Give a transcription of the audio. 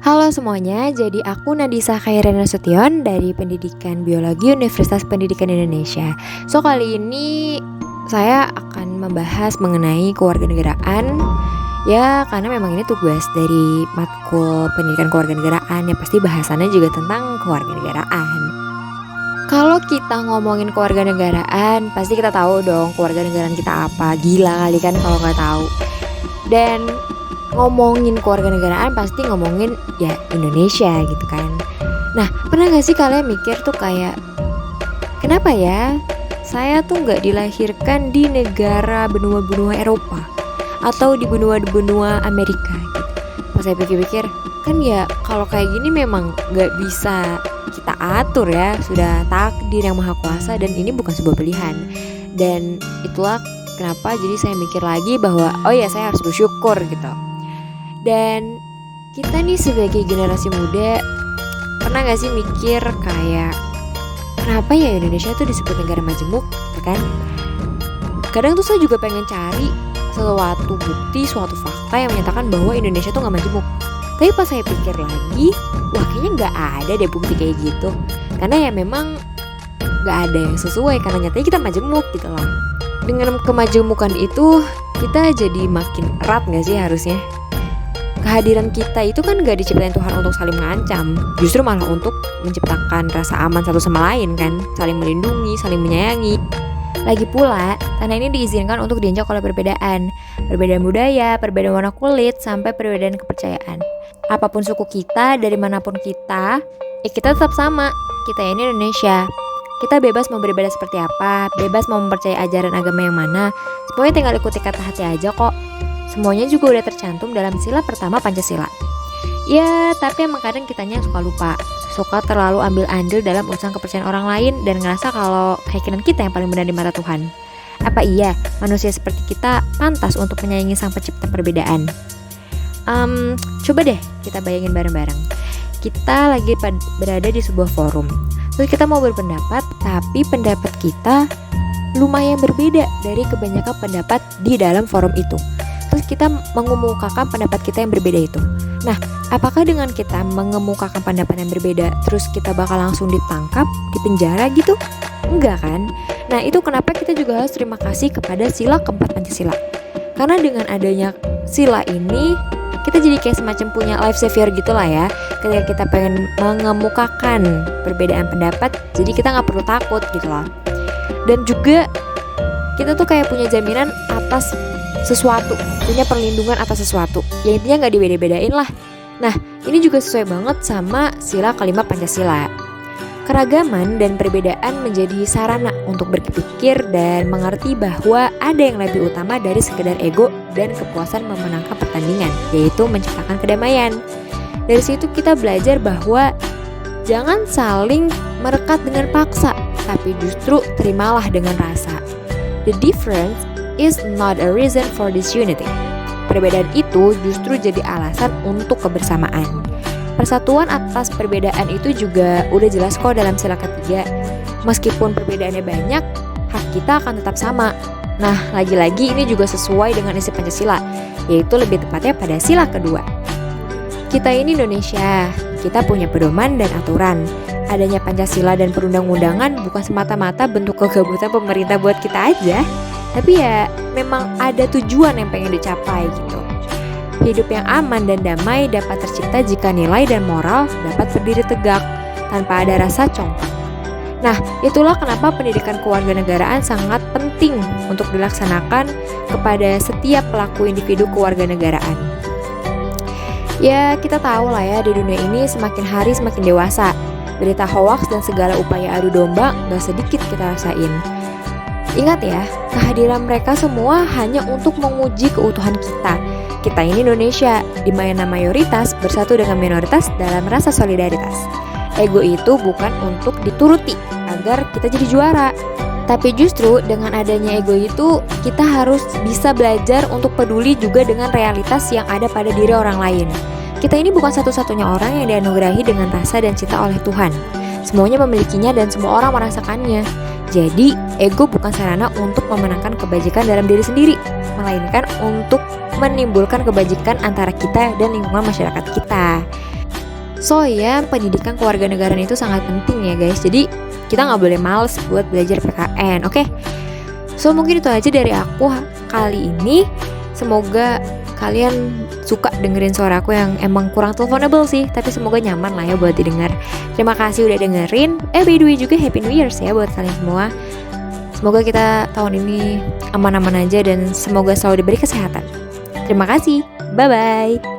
Halo semuanya, jadi aku Nadisa Khairena Nasution dari Pendidikan Biologi Universitas Pendidikan Indonesia. Kali ini saya akan membahas mengenai kewarganegaraan. Ya, karena memang ini tugas dari matkul pendidikan kewarganegaraan, ya pasti bahasannya juga tentang kewarganegaraan. Kalau kita ngomongin kewarganegaraan, pasti kita tahu dong kewarganegaraan kita apa. Gila kali kan kalau nggak tahu. Dan ngomongin kewarganegaraan pasti ngomongin ya Indonesia gitu kan. Nah, pernah gak sih kalian mikir tuh kayak, kenapa ya saya tuh gak dilahirkan di negara benua-benua Eropa atau di benua-benua Amerika gitu. Pas saya pikir-pikir, kan ya kalau kayak gini memang gak bisa kita atur ya, sudah takdir yang maha kuasa dan ini bukan sebuah pilihan. Dan itulah kenapa jadi saya mikir lagi bahwa oh ya saya harus bersyukur gitu. Dan kita nih sebagai generasi muda, pernah gak sih mikir kayak, kenapa ya Indonesia tuh disebut negara majemuk, ya kan? Kadang tuh saya juga pengen cari suatu bukti, suatu fakta yang menyatakan bahwa Indonesia tuh gak majemuk. Tapi pas saya pikir lagi, wah kayaknya gak ada deh bukti kayak gitu. Karena ya memang gak ada yang sesuai, karena nyatanya kita majemuk gitu loh. Dengan kemajemukan itu, kita jadi makin erat gak sih harusnya? Kehadiran kita itu kan gak diciptain Tuhan untuk saling mengancam, justru malah untuk menciptakan rasa aman satu sama lain kan, saling melindungi, saling menyayangi. Lagi pula, tanah ini diizinkan untuk diinjak oleh perbedaan budaya, perbedaan warna kulit, sampai perbedaan kepercayaan. Apapun suku kita, dari manapun kita, ya kita tetap sama, kita ini Indonesia. Kita bebas mau beribadah seperti apa, bebas mau mempercayai ajaran agama yang mana, semuanya tinggal ikuti kata hati aja kok. Semuanya juga udah tercantum dalam sila pertama Pancasila. Ya, tapi emang kadang kitanya suka lupa, suka terlalu ambil andil dalam urusan kepercayaan orang lain dan ngerasa kalau keyakinan kita yang paling benar di mata Tuhan. Apa iya manusia seperti kita pantas untuk menyayangi sang pencipta perbedaan? Coba deh kita bayangin bareng-bareng. Kita lagi berada di sebuah forum, terus kita mau berpendapat, tapi pendapat kita lumayan berbeda dari kebanyakan pendapat di dalam forum itu. Terus kita mengemukakan pendapat kita yang berbeda itu. Nah, apakah dengan kita mengemukakan pendapat yang berbeda terus kita bakal langsung ditangkap, dipenjara gitu? Enggak kan? Nah, itu kenapa kita juga harus terima kasih kepada sila keempat Pancasila. Karena dengan adanya sila ini, kita jadi kayak semacam punya life savior gitu lah ya. Ketika kita pengen mengemukakan perbedaan pendapat, jadi kita gak perlu takut gitu loh. Dan juga kita tuh kayak punya jaminan atas sesuatu, punya perlindungan atas sesuatu. Ya intinya gak dibeda-bedain lah. Nah, ini juga sesuai banget sama sila kelima Pancasila. Keragaman dan perbedaan menjadi sarana untuk berpikir dan mengerti bahwa ada yang lebih utama dari sekedar ego dan kepuasan memenangkan pertandingan, yaitu menciptakan kedamaian. Dari situ kita belajar bahwa jangan saling merekat dengan paksa, tapi justru terimalah dengan rasa. The difference is not a reason for disunity. Perbedaan itu justru jadi alasan untuk kebersamaan. Persatuan atas perbedaan itu juga udah jelas kok dalam sila ketiga. Meskipun perbedaannya banyak, hak kita akan tetap sama. Nah, lagi-lagi ini juga sesuai dengan isi Pancasila, yaitu lebih tepatnya pada sila kedua. Kita ini Indonesia, kita punya pedoman dan aturan. Adanya Pancasila dan perundang-undangan bukan semata-mata bentuk kegabutan pemerintah buat kita aja, tapi ya memang ada tujuan yang pengen dicapai gitu. Hidup yang aman dan damai dapat tercipta jika nilai dan moral dapat berdiri tegak tanpa ada rasa congkak. Nah, itulah kenapa pendidikan kewarganegaraan sangat penting untuk dilaksanakan kepada setiap pelaku individu kewarganegaraan. Ya, kita tahu lah ya, di dunia ini semakin hari semakin dewasa. Berita hoaks dan segala upaya adu domba gak sedikit kita rasain. Ingat ya, kehadiran mereka semua hanya untuk menguji keutuhan kita. Kita ini Indonesia, di mana mayoritas bersatu dengan minoritas dalam rasa solidaritas. Ego itu bukan untuk dituruti agar kita jadi juara, tapi justru dengan adanya ego itu, kita harus bisa belajar untuk peduli juga dengan realitas yang ada pada diri orang lain. Kita ini bukan satu-satunya orang yang dianugerahi dengan rasa dan cinta oleh Tuhan. Semuanya memilikinya dan semua orang merasakannya. Jadi, ego bukan sarana untuk memenangkan kebajikan dalam diri sendiri, melainkan untuk menimbulkan kebajikan antara kita dan lingkungan masyarakat kita. So ya, pendidikan kewarganegaraan itu sangat penting ya guys. Jadi kita nggak boleh males buat belajar PKN, oke? So mungkin itu aja dari aku kali ini. Semoga kalian suka dengerin suara aku yang emang kurang teleponable sih, tapi semoga nyaman lah ya buat didengar. Terima kasih udah dengerin. By the way juga Happy New Year's ya buat kalian semua. Semoga kita tahun ini aman-aman aja dan semoga selalu diberi kesehatan. Terima kasih. Bye-bye.